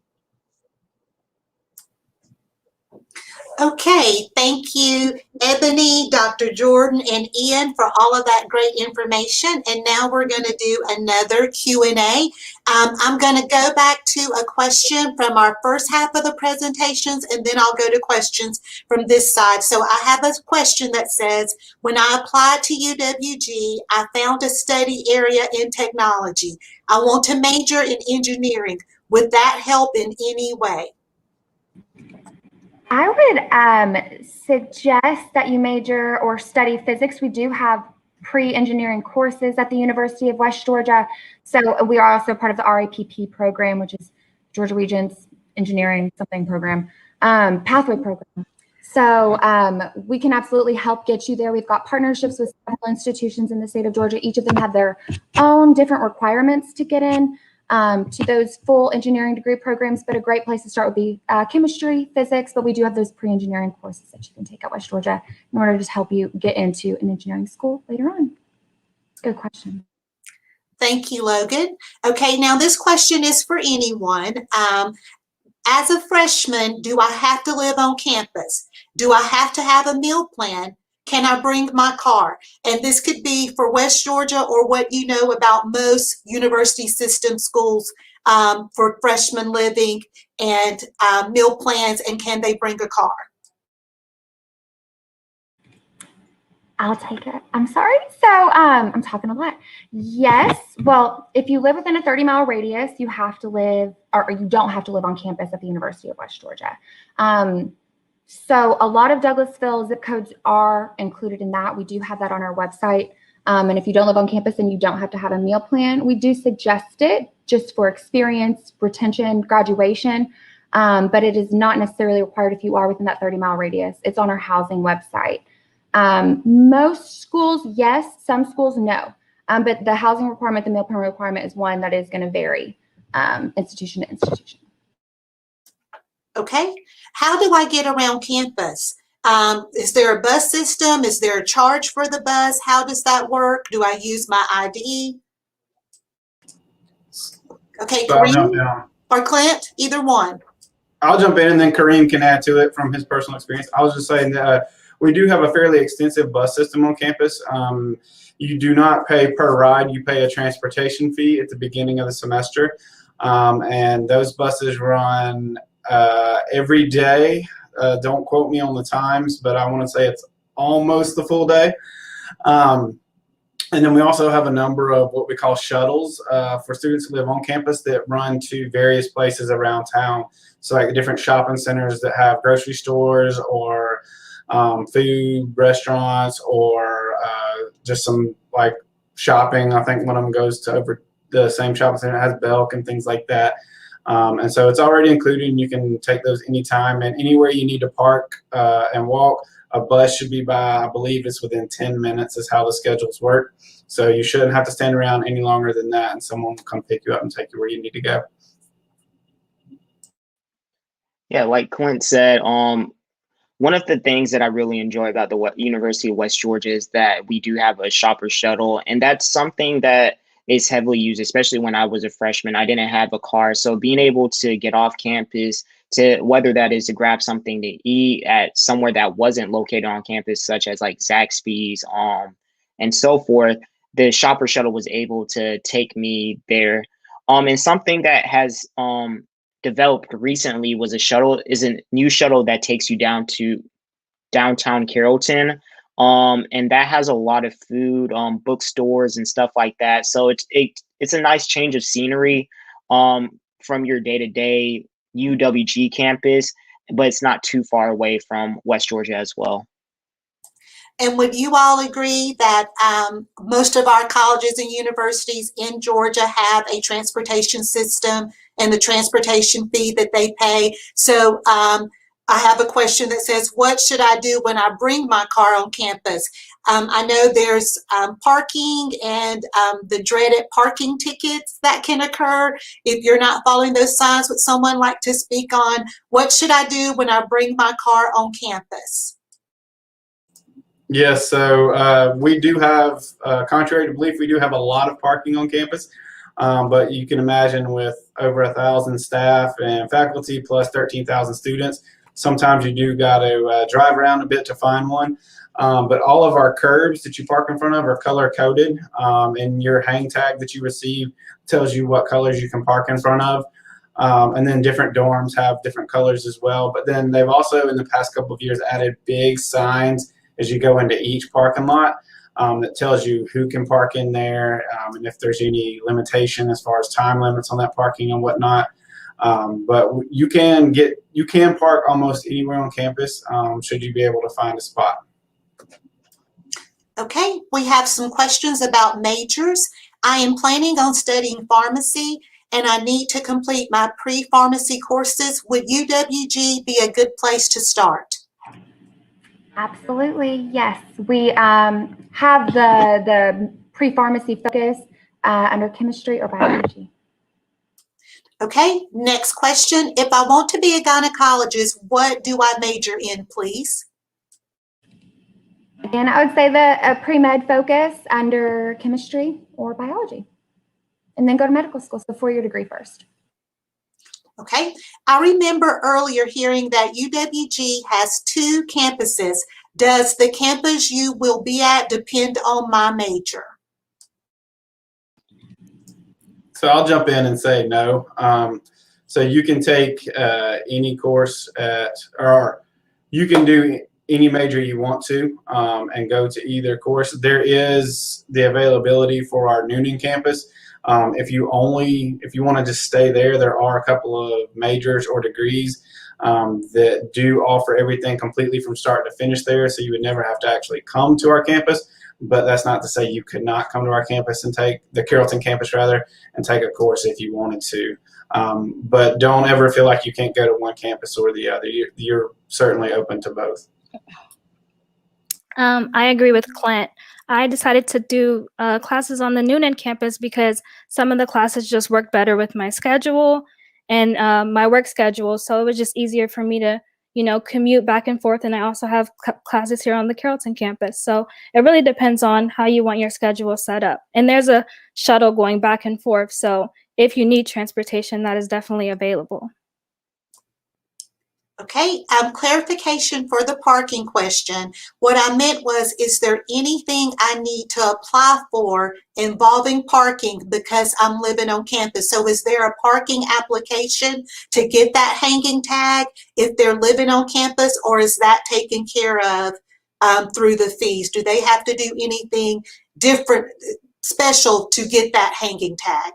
Okay, thank you, Ebony, Dr. Jordan, and Ian for all of that great information. And now we're going to do another Q&A. I'm going to go back to a question from our first half of the presentations, and then I'll go to questions from this side. So I have a question that says, when I applied to UWG, I found a study area in technology. I want to major in engineering. Would that help in any way? I would suggest that you major or study physics. We do have pre-engineering courses at the University of West Georgia. So we are also part of the RAPP program, which is Georgia Regents Engineering something program, pathway program. So we can absolutely help get you there. We've got partnerships with several institutions in the state of Georgia. Each of them have their own different requirements to get in to those full engineering degree programs, but a great place to start would be chemistry, physics, but we do have those pre-engineering courses that you can take at West Georgia in order to just help you get into an engineering school later on. Good question. Thank you, Logan. Okay, now this question is for anyone. As a freshman, do I have to live on campus? Do I have to have a meal plan? Can I bring my car? And this could be for West Georgia or what you know about most university system schools for freshman living and meal plans, and can they bring a car? I'll take it. I'm sorry. So I'm talking a lot. Yes. Well, if you live within a 30-mile radius, you have to live, or you don't have to live on campus at the University of West Georgia. So a lot of Douglasville zip codes are included in that. We do have that on our website. And if you don't live on campus and you don't have to have a meal plan, we do suggest it just for experience, retention, graduation. But it is not necessarily required if you are within that 30-mile radius. It's on our housing website. Most schools, yes. Some schools, no. But the housing requirement, the meal plan requirement is one that is going to vary institution to institution. Okay. How do I get around campus? Is there a bus system? Is there a charge for the bus? How does that work? Do I use my ID? Okay, Kareem or Clint, either one. I'll jump in and then Kareem can add to it from his personal experience. I was just saying that we do have a fairly extensive bus system on campus. You do not pay per ride. You pay a transportation fee at the beginning of the semester. And those buses run every day. Don't quote me on the times, but I want to say it's almost the full day. And then we also have a number of what we call shuttles for students who live on campus that run to various places around town. So like the different shopping centers that have grocery stores or food restaurants or just some like shopping. I think one of them goes to over the same shopping center that has Belk and things like that. And so it's already included, and you can take those anytime, and anywhere you need to park and walk, a bus should be by, I believe it's within 10 minutes is how the schedules work. So you shouldn't have to stand around any longer than that, and someone will come pick you up and take you where you need to go. Yeah, like Clint said, one of the things that I really enjoy about the University of West Georgia is that we do have a shopper shuttle, and that's something that is heavily used, especially when I was a freshman. I didn't have a car, so being able to get off campus, to whether that is to grab something to eat at somewhere that wasn't located on campus, such as like Zaxby's, and so forth, the shopper shuttle was able to take me there. And something that has developed recently was a new shuttle that takes you down to downtown Carrollton. And that has a lot of food, bookstores and stuff like that. So it's a nice change of scenery from your day-to-day UWG campus, but it's not too far away from West Georgia as well. And would you all agree that most of our colleges and universities in Georgia have a transportation system and the transportation fee that they pay? So I have a question that says, what should I do when I bring my car on campus? I know there's parking and the dreaded parking tickets that can occur if you're not following those signs. Would someone like to speak on what should I do when I bring my car on campus? Yes, so we do have, contrary to belief, we do have a lot of parking on campus, but you can imagine with over 1,000 staff and faculty plus 13,000 students, sometimes you do got to drive around a bit to find one. But all of our curbs that you park in front of are color coded, and your hang tag that you receive tells you what colors you can park in front of. And then different dorms have different colors as well. But then they've also in the past couple of years added big signs as you go into each parking lot that tells you who can park in there, and if there's any limitation as far as time limits on that parking and whatnot. But you can park almost anywhere on campus should you be able to find a spot. Okay, we have some questions about majors. I am planning on studying pharmacy and I need to complete my pre-pharmacy courses. Would UWG be a good place to start? Absolutely, yes. We have the pre-pharmacy focus under chemistry or biology. Okay, next question. If I want to be a gynecologist, what do I major in, please? Again, I would say a pre-med focus under chemistry or biology. And then go to medical school, so 4-year degree first. Okay, I remember earlier hearing that UWG has 2 campuses. Does the campus you will be at depend on my major? So I'll jump in and say no. So you can take any course or you can do any major you want to and go to either course. There is the availability for our Noonan campus. If you want to just stay there, there are a couple of majors or degrees that do offer everything completely from start to finish there. So you would never have to actually come to our campus, but that's not to say you could not come to our campus and take the Carrollton campus rather and take a course if you wanted to. But don't ever feel like you can't go to one campus or the other. You're certainly open to both. I agree with Clint. I decided to do classes on the Noonan campus because some of the classes just work better with my schedule and my work schedule. So it was just easier for me to, commute back and forth. And I also have classes here on the Carrollton campus. So it really depends on how you want your schedule set up. And there's a shuttle going back and forth. So if you need transportation, that is definitely available. Okay, clarification for the parking question. What I meant was, is there anything I need to apply for involving parking because I'm living on campus? So is there a parking application to get that hanging tag if they're living on campus, or is that taken care of through the fees? Do they have to do anything different, special to get that hanging tag?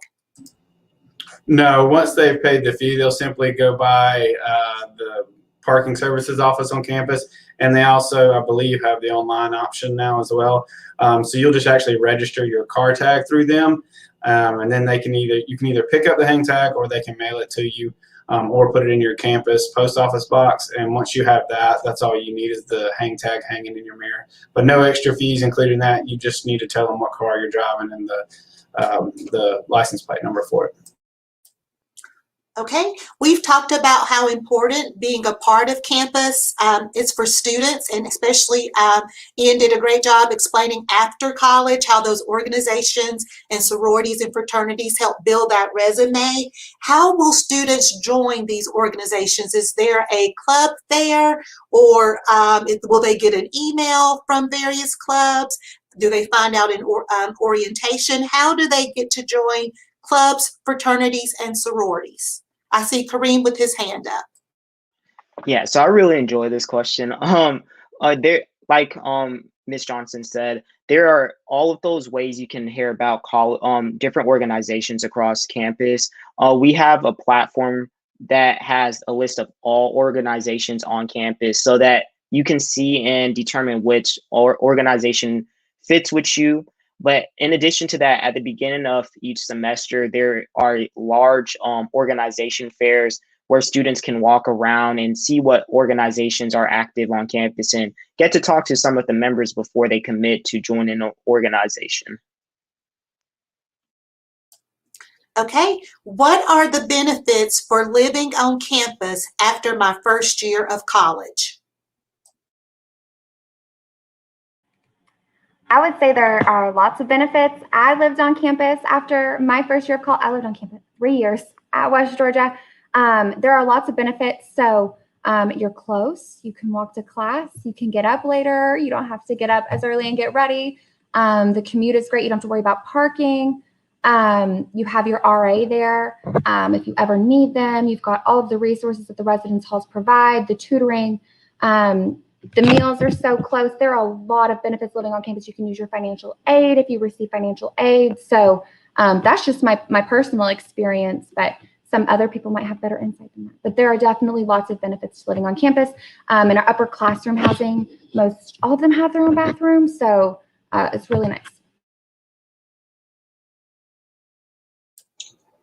No, once they've paid the fee, they'll simply go by the parking services office on campus, and they also, I believe, have the online option now as well. So you'll just actually register your car tag through them, and then you can either pick up the hang tag or they can mail it to you. or put it in your campus post office box. And once you have that, that's all you need is the hang tag hanging in your mirror. But no extra fees included in that. You just need to tell them what car you're driving and the license plate number for it. Okay, we've talked about how important being a part of campus is for students, and especially Ian did a great job explaining after college how those organizations and sororities and fraternities help build that resume. How will students join these organizations? Is there a club there, or will they get an email from various clubs? Do they find out in orientation? How do they get to join clubs, fraternities, and sororities? I see Kareem with his hand up. Yeah, so I really enjoy this question. There, like Ms. Johnson said, there are all of those ways you can hear about different organizations across campus. We have a platform that has a list of all organizations on campus so that you can see and determine which organization fits with you. But in addition to that, at the beginning of each semester, there are large organization fairs where students can walk around and see what organizations are active on campus and get to talk to some of the members before they commit to joining an organization. Okay, what are the benefits for living on campus after my first year of college? I would say there are lots of benefits. I lived on campus after my first year of college. I lived on campus 3 years at West Georgia. There are lots of benefits. So you're close. You can walk to class. You can get up later. You don't have to get up as early and get ready. The commute is great. You don't have to worry about parking. You have your RA there. If you ever need them, you've got all of the resources that the residence halls provide, the tutoring. The meals are so close. There are a lot of benefits living on campus. You can use your financial aid if you receive financial aid. So that's just my personal experience, but some other people might have better insight than that. But there are definitely lots of benefits to living on campus. In our upper classroom housing, all of them have their own bathrooms. So it's really nice.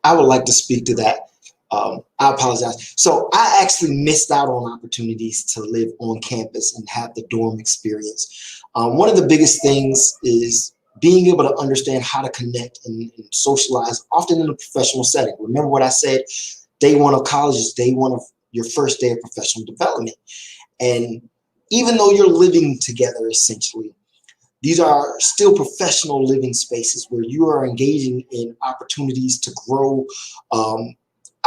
I would like to speak to that. I apologize. So I actually missed out on opportunities to live on campus and have the dorm experience. One of the biggest things is being able to understand how to connect and socialize, often in a professional setting. Remember what I said, day one of college is day one of your first day of professional development. And even though you're living together, essentially, these are still professional living spaces where you are engaging in opportunities to grow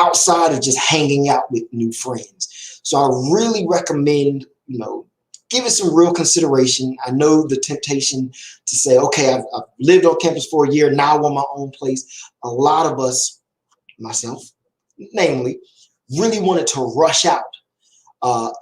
outside of just hanging out with new friends. So I really recommend, give it some real consideration. I know the temptation to say, okay, I've lived on campus for a year, now I want my own place. A lot of us, myself, namely, really wanted to rush out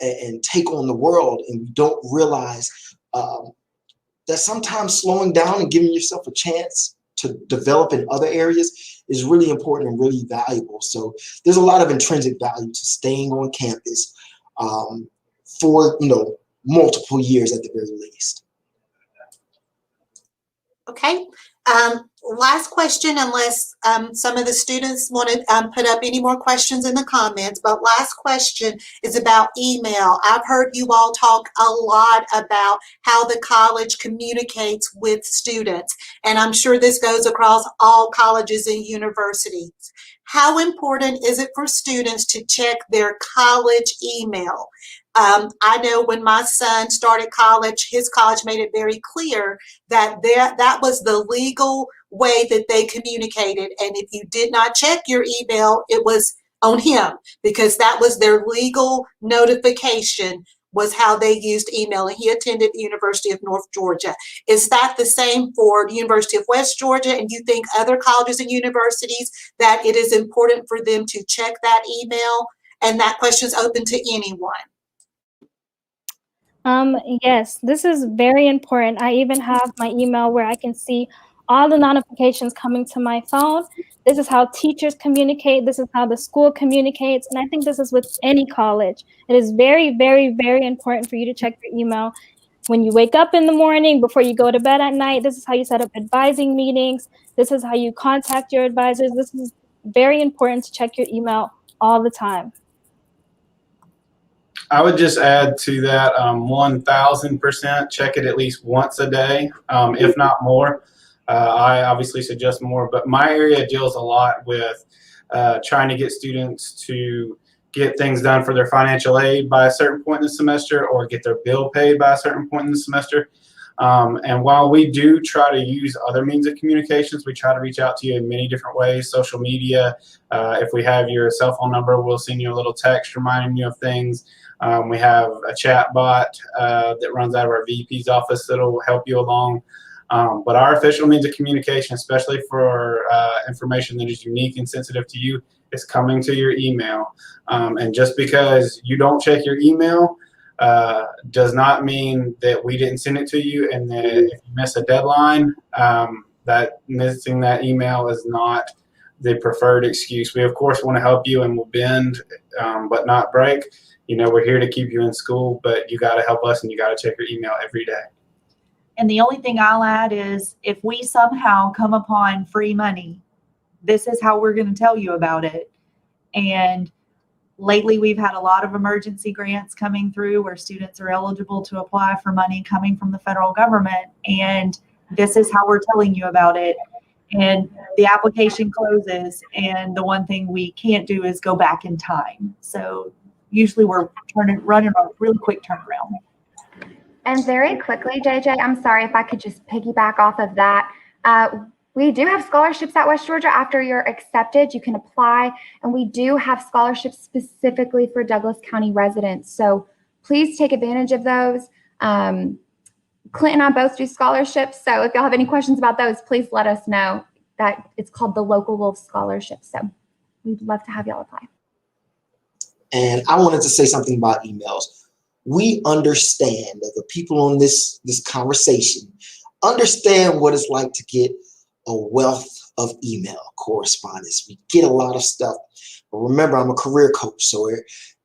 and take on the world, and we don't realize that sometimes slowing down and giving yourself a chance to develop in other areas is really important and really valuable. So there's a lot of intrinsic value to staying on campus for multiple years at the very least. Okay, last question, unless some of the students want to put up any more questions in the comments, but last question is about email. I've heard you all talk a lot about how the college communicates with students, and I'm sure this goes across all colleges and universities. How important is it for students to check their college email? I know when my son started college, his college made it very clear that that was the legal way that they communicated. And if you did not check your email, it was on him, because that was their legal notification, was how they used email. And he attended the University of North Georgia. Is that the same for the University of West Georgia? And you think other colleges and universities that it is important for them to check that email? And that question is open to anyone. Yes, this is very important. I even have my email where I can see all the notifications coming to my phone. This is how teachers communicate. This is how the school communicates. And I think this is with any college. It is very, very, very important for you to check your email when you wake up in the morning, before you go to bed at night. This is how you set up advising meetings. This is how you contact your advisors. This is very important to check your email all the time. I would just add to that 1,000%. Check it at least once a day, if not more. I obviously suggest more, but my area deals a lot with trying to get students to get things done for their financial aid by a certain point in the semester or get their bill paid by a certain point in the semester. And while we do try to use other means of communications, we try to reach out to you in many different ways, social media. If we have your cell phone number, we'll send you a little text reminding you of things. We have a chat bot that runs out of our VP's office that'll help you along. But our official means of communication, especially for information that is unique and sensitive to you, is coming to your email. And just because you don't check your email does not mean that we didn't send it to you, and that if you miss a deadline, that missing that email is not the preferred excuse. We, of course, want to help you and we'll bend, but not break. You know, we're here to keep you in school, but you got to help us and you got to check your email every day. And the only thing I'll add is if we somehow come upon free money, this is how we're going to tell you about it. And lately, we've had a lot of emergency grants coming through where students are eligible to apply for money coming from the federal government. And this is how we're telling you about it. And the application closes, and the one thing we can't do is go back in time. So usually we're running a really quick turnaround. And very quickly, JJ, I'm sorry if I could just piggyback off of that. We do have scholarships at West Georgia. After you're accepted, you can apply, and we do have scholarships specifically for Douglas County residents. So please take advantage of those. Clint and I both do scholarships, so if y'all have any questions about those, please let us know. That it's called the Local Wolf Scholarship. So we'd love to have y'all apply. And I wanted to say something about emails. We understand that the people on this conversation understand what it's like to get a wealth of email correspondence. We get a lot of stuff. But remember, I'm a career coach, so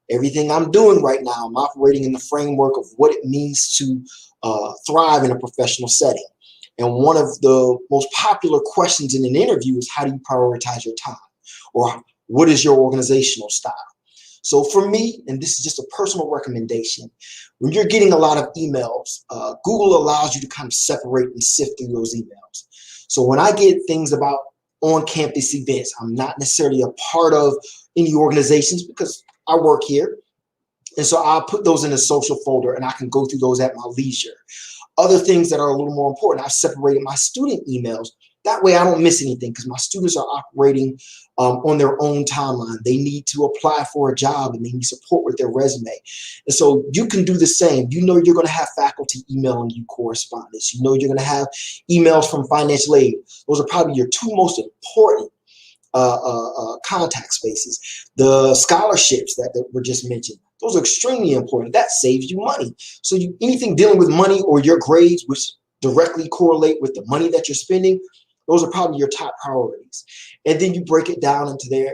everything I'm doing right now, I'm operating in the framework of what it means to thrive in a professional setting. And one of the most popular questions in an interview is, how do you prioritize your time? Or what is your organizational style? So for me, and this is just a personal recommendation, when you're getting a lot of emails, Google allows you to kind of separate and sift through those emails. So when I get things about on-campus events, I'm not necessarily a part of any organizations because I work here. And so I'll put those in a social folder and I can go through those at my leisure. Other things that are a little more important, I've separated my student emails. That way I don't miss anything because my students are operating on their own timeline. They need to apply for a job and they need support with their resume. And so you can do the same. You know you're going to have faculty emailing you correspondence. You know you're going to have emails from financial aid. Those are probably your two most important contact spaces. The scholarships that were just mentioned, those are extremely important. That saves you money. So anything dealing with money or your grades, which directly correlate with the money that you're spending, those are probably your top priorities. And then you break it down into there.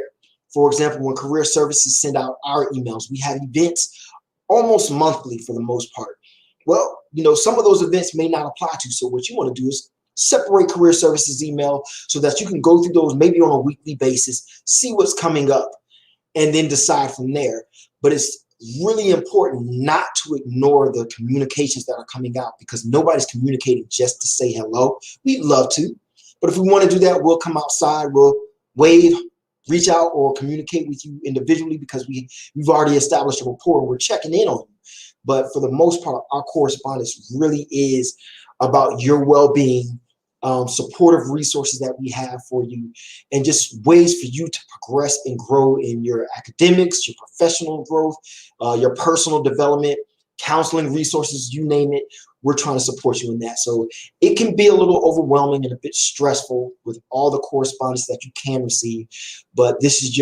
For example, when career services send out our emails, we have events almost monthly for the most part. Well, you know, some of those events may not apply to you. So what you want to do is separate career services email so that you can go through those maybe on a weekly basis, see what's coming up, and then decide from there. But it's really important not to ignore the communications that are coming out because nobody's communicating just to say hello. We'd love to, but if we want to do that, we'll come outside, we'll wave, reach out, or communicate with you individually because we've already established a rapport and we're checking in on you. But for the most part, our correspondence really is about your well-being, supportive resources that we have for you, and just ways for you to progress and grow in your academics, your professional growth, your personal development, counseling resources, you name it. We're trying to support you in that. So it can be a little overwhelming and a bit stressful with all the correspondence that you can receive, but this is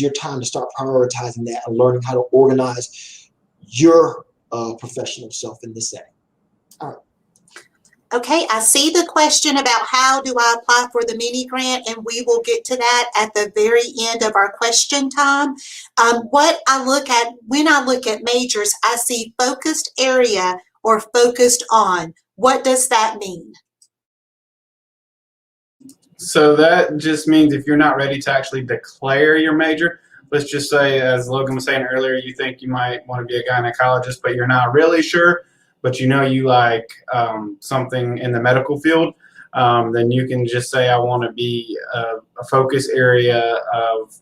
your time to start prioritizing that and learning how to organize your professional self in this setting. All right. Okay, I see the question about how do I apply for the mini grant, and we will get to that at the very end of our question time. What I look at when I look at majors, I see focused area or focused on. What does that mean? So that just means if you're not ready to actually declare your major, let's just say, as Logan was saying earlier, you think you might want to be a gynecologist, but you're not really sure, but you know you like something in the medical field, then you can just say, I want to be a focus area of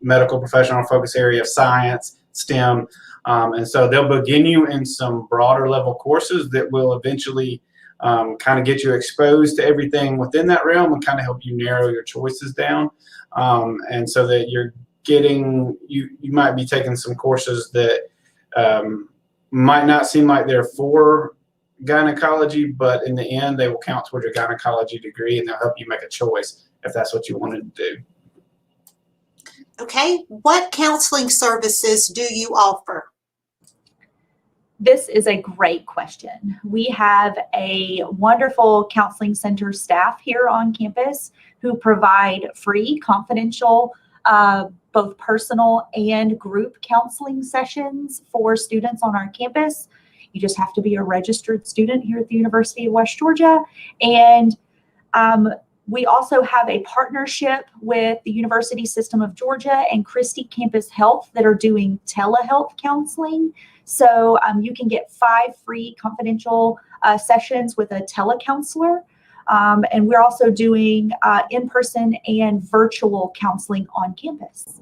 medical professional, focus area of science, STEM. And so they'll begin you in some broader level courses that will eventually kind of get you exposed to everything within that realm and kind of help you narrow your choices down. And so that you're getting, you might be taking some courses that might not seem like they're for gynecology, but in the end, they will count towards your gynecology degree and they'll help you make a choice if that's what you wanted to do. Okay, what counseling services do you offer? This is a great question. We have a wonderful counseling center staff here on campus who provide free, confidential, both personal and group counseling sessions for students on our campus. You just have to be a registered student here at the University of West Georgia. And we also have a partnership with the University System of Georgia and Christie Campus Health that are doing telehealth counseling. So you can get 5 free confidential sessions with a telecounselor. And we're also doing in-person and virtual counseling on campus.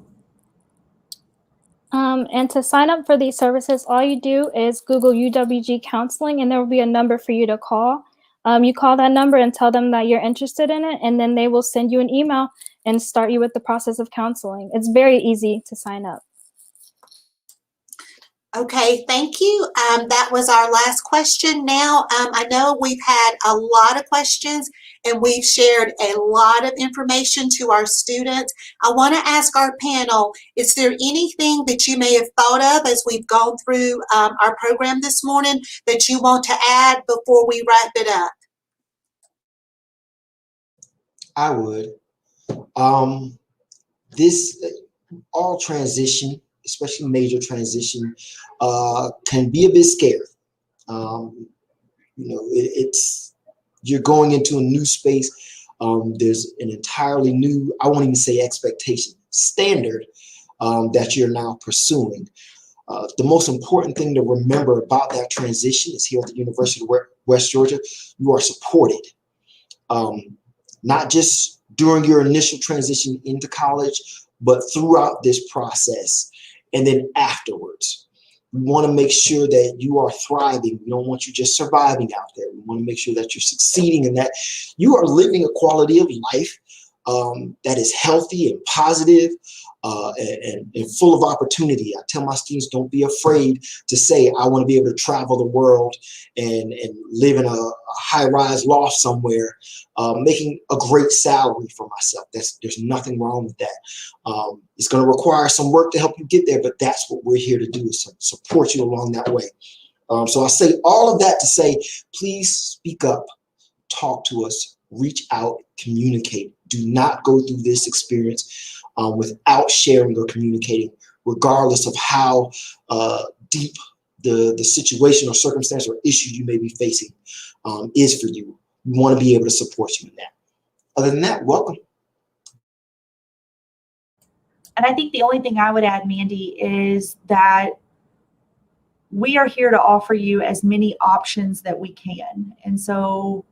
And to sign up for these services, all you do is Google UWG counseling, and there will be a number for you to call. You call that number and tell them that you're interested in it, and then they will send you an email and start you with the process of counseling. It's very easy to sign up. Okay, thank you. That was our last question. Now, I know we've had a lot of questions and we've shared a lot of information to our students. I want to ask our panel, is there anything that you may have thought of as we've gone through our program this morning that you want to add before we wrap it up? I would. This all transition, especially major transition, can be a bit scary. It's you're going into a new space. There's an entirely new, I won't even say expectation, standard that you're now pursuing. The most important thing to remember about that transition is here at the University of West Georgia, you are supported. Not just during your initial transition into college, but throughout this process and then afterwards. We want to make sure that you are thriving. We don't want you just surviving out there. We want to make sure that you're succeeding and that you are living a quality of life that is healthy and positive and full of opportunity. I tell my students, don't be afraid to say, I want to be able to travel the world and live in a high-rise loft somewhere, making a great salary for myself. There's nothing wrong with that. It's going to require some work to help you get there, but that's what we're here to do, is to support you along that way. So I say all of that to say, please speak up, talk to us, reach out, communicate. Do not go through this experience without sharing or communicating, regardless of how deep the situation or circumstance or issue you may be facing is for you. We want to be able to support you in that. Other than that, welcome. And I think the only thing I would add, Mandy, is that we are here to offer you as many options that we can. And so,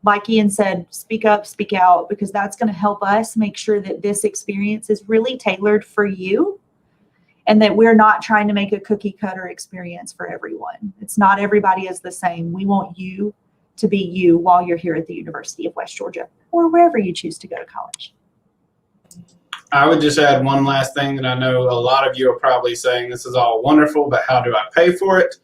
like Ian said, speak up, speak out, because that's going to help us make sure that this experience is really tailored for you and that we're not trying to make a cookie cutter experience for everyone. It's not everybody is the same. We want you to be you while you're here at the University of West Georgia or wherever you choose to go to college. I would just add one last thing that I know a lot of you are probably saying, this is all wonderful, but how do I pay for it?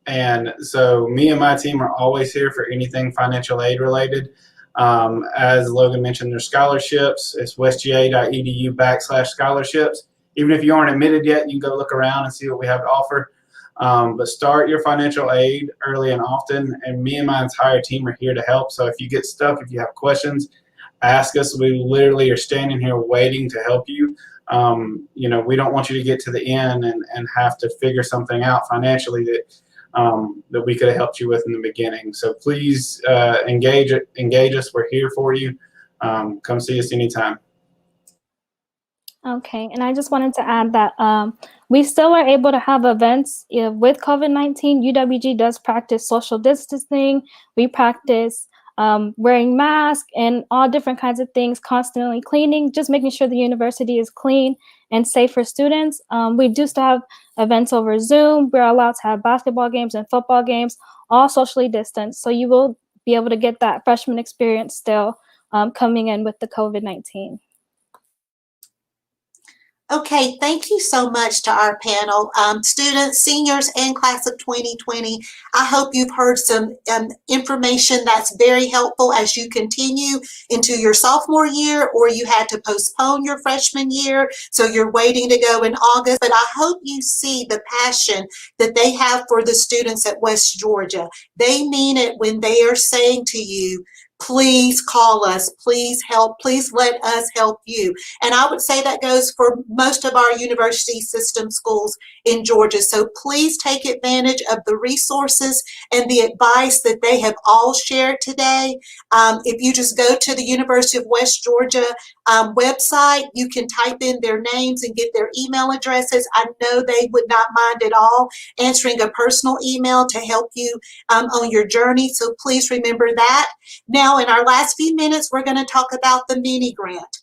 And so me and my team are always here for anything financial aid related. As Logan mentioned, there's scholarships. It's westga.edu/scholarships. Even if you aren't admitted yet, you can go look around and see what we have to offer. But start your financial aid early and often. And me and my entire team are here to help. So if you get stuck, if you have questions, ask us. We literally are standing here waiting to help you. We don't want you to get to the end and have to figure something out financially that we could have helped you with in the beginning. So please engage us. We're here for you. Come see us anytime. Okay, and I just wanted to add that we still are able to have events with COVID-19. UWG does practice social distancing. We practice wearing masks and all different kinds of things, constantly cleaning, just making sure the university is clean and safe for students. We do still have events over Zoom. We're allowed to have basketball games and football games, all socially distanced. So you will be able to get that freshman experience still coming in with the COVID-19. Okay, thank you so much to our panel. Students, seniors, and class of 2020, I hope you've heard some information that's very helpful as you continue into your sophomore year, or you had to postpone your freshman year, so you're waiting to go in August. But I hope you see the passion that they have for the students at West Georgia. They mean it when they are saying to you, please call us, please help, please let us help you. And I would say that goes for most of our university system schools in Georgia. So please take advantage of the resources and the advice that they have all shared today. If you just go to the University of West Georgia website, you can type in their names and get their email addresses. I know they would not mind at all answering a personal email to help you on your journey. So please remember that. Now, in our last few minutes, we're going to talk about the mini grant.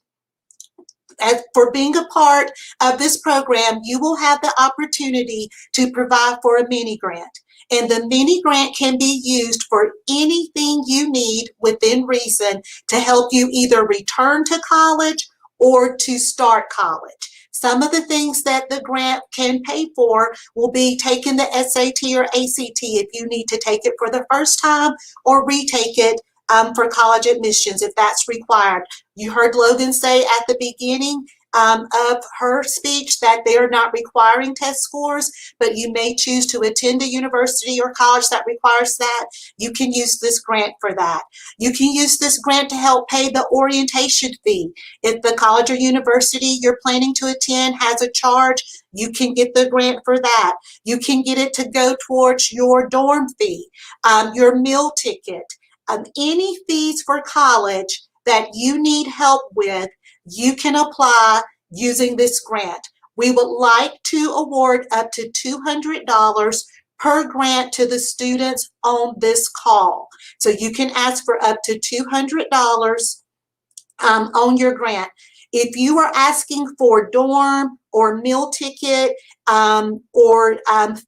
For being a part of this program, you will have the opportunity to provide for a mini grant. And the mini grant can be used for anything you need within reason to help you either return to college or to start college. Some of the things that the grant can pay for will be taking the SAT or ACT if you need to take it for the first time, or retake it for college admissions if that's required. You heard Logan say at the beginning of her speech that they are not requiring test scores, but you may choose to attend a university or college that requires that. You can use this grant for that. You can use this grant to help pay the orientation fee. If the college or university you're planning to attend has a charge, you can get the grant for that. You can get it to go towards your dorm fee, your meal ticket, any fees for college that you need help with. You can apply using this grant. We would like to award up to $200 per grant to the students on this call. So you can ask for up to $200 on your grant. If you are asking for dorm or meal ticket or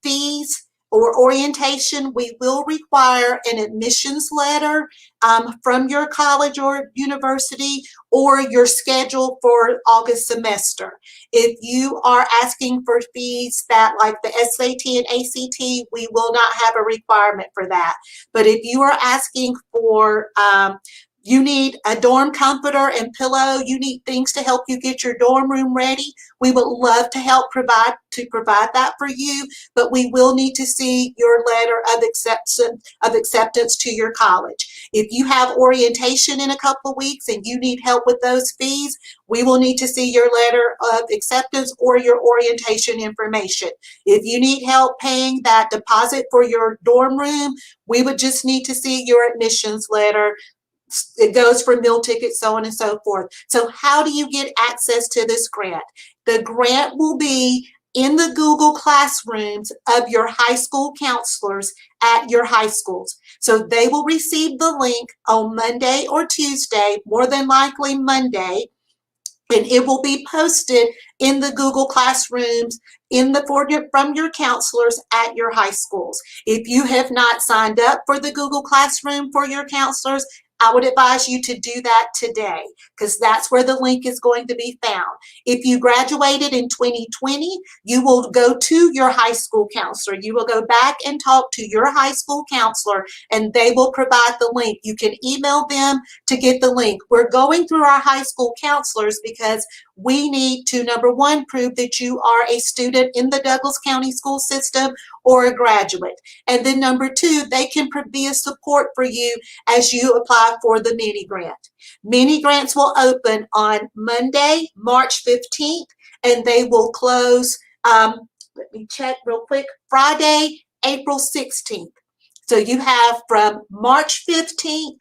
fees or orientation, we will require an admissions letter from your college or university, or your schedule for August semester. If you are asking for fees that like the SAT and ACT, we will not have a requirement for that. But if you are asking for you need a dorm comforter and pillow, you need things to help you get your dorm room ready, we would love to help provide that for you, but we will need to see your letter of acceptance to your college. If you have orientation in a couple of weeks and you need help with those fees, we will need to see your letter of acceptance or your orientation information. If you need help paying that deposit for your dorm room, we would just need to see your admissions letter. It goes for meal tickets, so on and so forth. So how do you get access to this grant? The grant will be in the Google Classrooms of your high school counselors at your high schools. So they will receive the link on Monday or Tuesday, more than likely Monday, and it will be posted in the Google Classrooms from your counselors at your high schools. If you have not signed up for the Google Classroom for your counselors, I would advise you to do that today, because that's where the link is going to be found. If you graduated in 2020, you will go to your high school counselor. You will go back and talk to your high school counselor, and they will provide the link. You can email them to get the link. We're going through our high school counselors because we need to, number one, prove that you are a student in the Douglas County school system or a graduate. And then number two, they can be a support for you as you apply for the mini grant. Mini grants will open on Monday, March 15th, and they will close, let me check real quick, Friday, April 16th. So you have from March 15th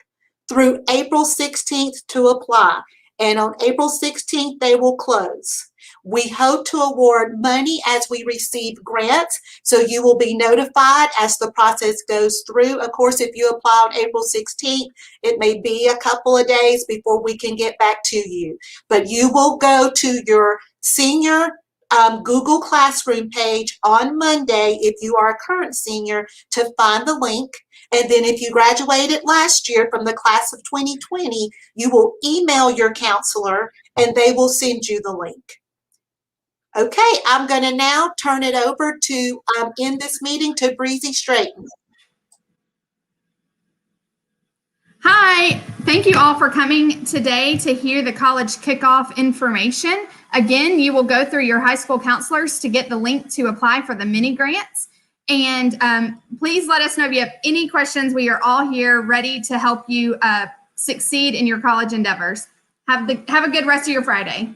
through April 16th to apply. And on April 16th, they will close. We hope to award money as we receive grants, so you will be notified as the process goes through. Of course, if you apply on April 16th, it may be a couple of days before we can get back to you. But you will go to your senior Google Classroom page on Monday, if you are a current senior, to find the link. And then if you graduated last year from the class of 2020, you will email your counselor and they will send you the link. Okay, I'm going to now turn it over to end this meeting to Breezy Straighten. Hi, thank you all for coming today to hear the college kickoff information. Again, you will go through your high school counselors to get the link to apply for the mini grants. And please let us know if you have any questions. We are all here ready to help you succeed in your college endeavors. Have a good rest of your Friday.